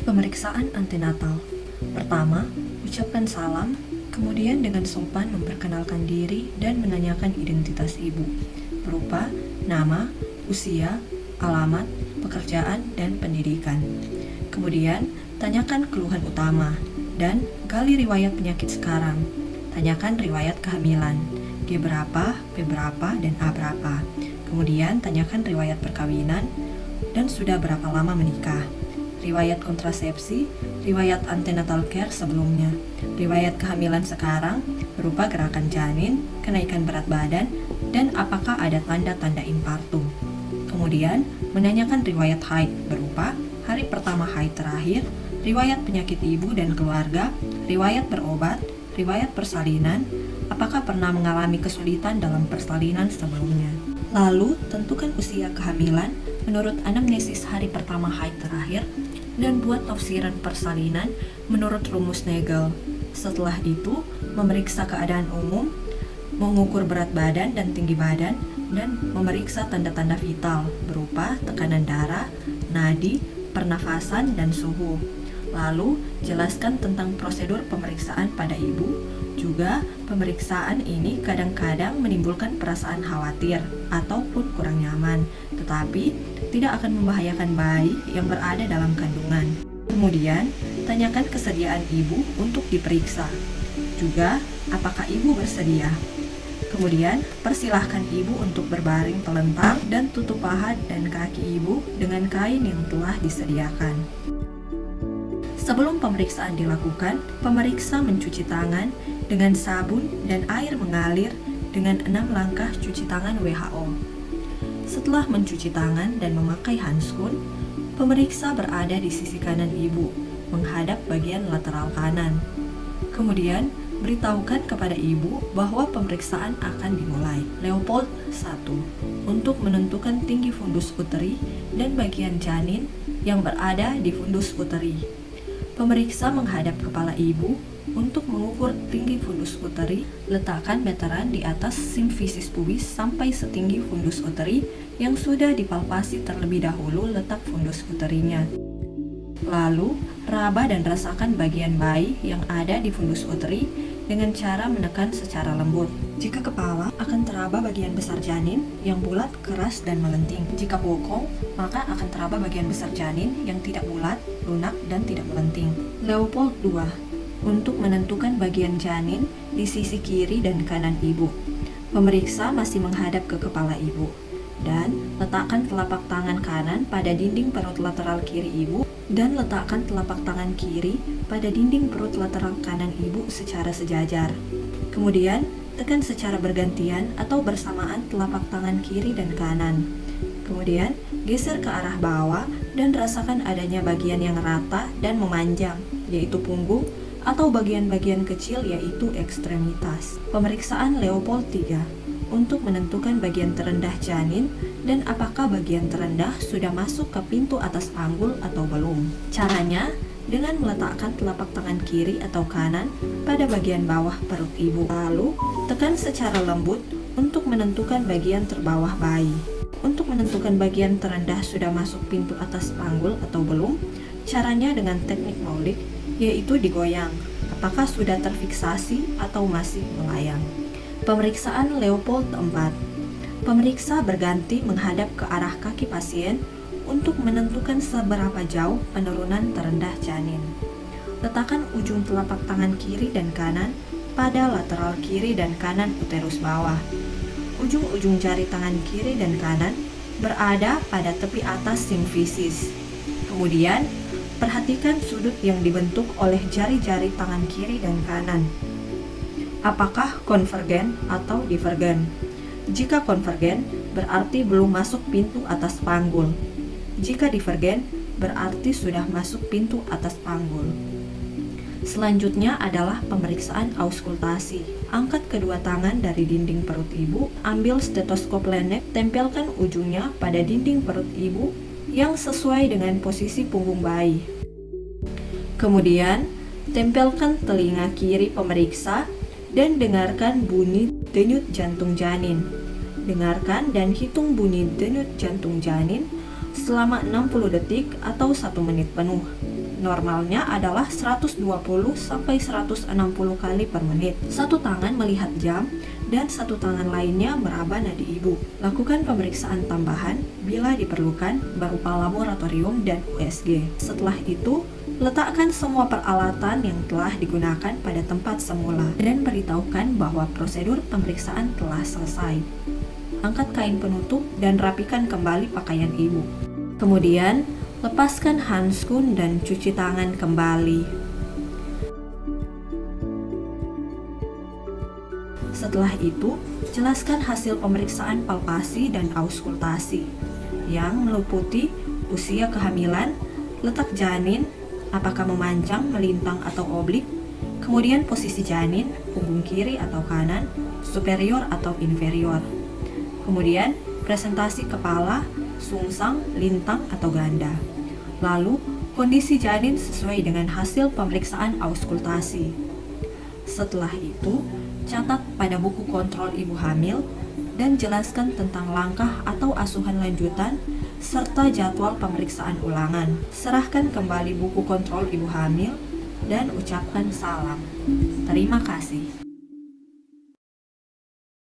Pemeriksaan antenatal. Pertama, ucapkan salam, kemudian dengan sopan memperkenalkan diri dan menanyakan identitas ibu, berupa nama, usia, alamat, pekerjaan, dan pendidikan. Kemudian, tanyakan keluhan utama, dan gali riwayat penyakit sekarang. Tanyakan riwayat kehamilan, G berapa, P berapa, dan A berapa. Kemudian, tanyakan riwayat perkawinan, dan sudah berapa lama menikah. Riwayat kontrasepsi, riwayat antenatal care sebelumnya, riwayat kehamilan sekarang berupa gerakan janin, kenaikan berat badan, dan apakah ada tanda-tanda infartum. Kemudian, menanyakan riwayat haid berupa hari pertama haid terakhir, riwayat penyakit ibu dan keluarga, riwayat berobat, riwayat persalinan, apakah pernah mengalami kesulitan dalam persalinan sebelumnya. Lalu, tentukan usia kehamilan menurut anamnesis hari pertama haid terakhir, dan buat tafsiran persalinan menurut rumus Nagel. Setelah itu, memeriksa keadaan umum, mengukur berat badan dan tinggi badan, dan memeriksa tanda-tanda vital berupa tekanan darah, nadi, pernafasan, dan suhu. Lalu, jelaskan tentang prosedur pemeriksaan pada ibu. Juga, pemeriksaan ini kadang-kadang menimbulkan perasaan khawatir ataupun kurang nyaman, tetapi tidak akan membahayakan bayi yang berada dalam kandungan. Kemudian, tanyakan kesediaan ibu untuk diperiksa. Juga, apakah ibu bersedia? Kemudian, persilahkan ibu untuk berbaring telentang dan tutup paha dan kaki ibu dengan kain yang telah disediakan. Sebelum pemeriksaan dilakukan, pemeriksa mencuci tangan dengan sabun dan air mengalir dengan 6 langkah cuci tangan WHO. Setelah mencuci tangan dan memakai handskun, pemeriksa berada di sisi kanan ibu, menghadap bagian lateral kanan. Kemudian, beritahukan kepada ibu bahwa pemeriksaan akan dimulai. Leopold 1. Untuk menentukan tinggi fundus uteri dan bagian janin yang berada di fundus uteri. Pemeriksa menghadap kepala ibu untuk mengukur tinggi fundus uteri. Letakkan meteran di atas simfisis pubis sampai setinggi fundus uteri yang sudah dipalpasi terlebih dahulu letak fundus uterinya. Lalu, raba dan rasakan bagian bayi yang ada di fundus uteri dengan cara menekan secara lembut. Jika kepala, akan teraba bagian besar janin yang bulat, keras, dan melenting. Jika bokong, maka akan teraba bagian besar janin yang tidak bulat, lunak, dan tidak melenting. Leopold 2. Untuk menentukan bagian janin di sisi kiri dan kanan ibu. Pemeriksa masih menghadap ke kepala ibu. Dan letakkan telapak tangan kanan pada dinding perut lateral kiri ibu dan letakkan telapak tangan kiri pada dinding perut lateral kanan ibu secara sejajar. Kemudian, tekan secara bergantian atau bersamaan telapak tangan kiri dan kanan. Kemudian, geser ke arah bawah dan rasakan adanya bagian yang rata dan memanjang, yaitu punggung, atau bagian-bagian kecil yaitu ekstremitas. Pemeriksaan Leopold 3. Untuk menentukan bagian terendah janin dan apakah bagian terendah sudah masuk ke pintu atas panggul atau belum. Caranya, dengan meletakkan telapak tangan kiri atau kanan pada bagian bawah perut ibu. Lalu, tekan secara lembut untuk menentukan bagian terbawah bayi. Untuk menentukan bagian terendah sudah masuk pintu atas panggul atau belum, caranya dengan teknik Maulik, yaitu digoyang. Apakah sudah terfiksasi atau masih melayang. Pemeriksaan Leopold 4. Pemeriksa berganti menghadap ke arah kaki pasien untuk menentukan seberapa jauh penurunan terendah janin. Letakkan ujung telapak tangan kiri dan kanan pada lateral kiri dan kanan uterus bawah. Ujung-ujung jari tangan kiri dan kanan berada pada tepi atas simfisis. Kemudian, perhatikan sudut yang dibentuk oleh jari-jari tangan kiri dan kanan. Apakah konvergen atau divergen? Jika konvergen, berarti belum masuk pintu atas panggul. Jika divergen, berarti sudah masuk pintu atas panggul. Selanjutnya adalah pemeriksaan auskultasi. Angkat kedua tangan dari dinding perut ibu, ambil stetoskop lenek, tempelkan ujungnya pada dinding perut ibu yang sesuai dengan posisi punggung bayi. Kemudian, tempelkan telinga kiri pemeriksa dan dengarkan bunyi denyut jantung janin. Dengarkan dan hitung bunyi denyut jantung janin selama 60 detik atau 1 menit penuh. Normalnya adalah 120 sampai 160 kali per menit. Satu tangan melihat jam dan satu tangan lainnya meraba nadi ibu. Lakukan pemeriksaan tambahan bila diperlukan berupa laboratorium dan USG. Setelah itu, letakkan semua peralatan yang telah digunakan pada tempat semula dan beritahukan bahwa prosedur pemeriksaan telah selesai. Angkat kain penutup dan rapikan kembali pakaian ibu. Kemudian, lepaskan handskun dan cuci tangan kembali. Setelah itu, jelaskan hasil pemeriksaan palpasi dan auskultasi yang meliputi usia kehamilan, letak janin, apakah memanjang, melintang, atau oblik, kemudian posisi janin, punggung kiri atau kanan, superior atau inferior, kemudian presentasi kepala, sungsang, lintang, atau ganda. Lalu, kondisi janin sesuai dengan hasil pemeriksaan auskultasi. Setelah itu, catat pada buku kontrol ibu hamil dan jelaskan tentang langkah atau asuhan lanjutan serta jadwal pemeriksaan ulangan. Serahkan kembali buku kontrol ibu hamil dan ucapkan salam. Terima kasih.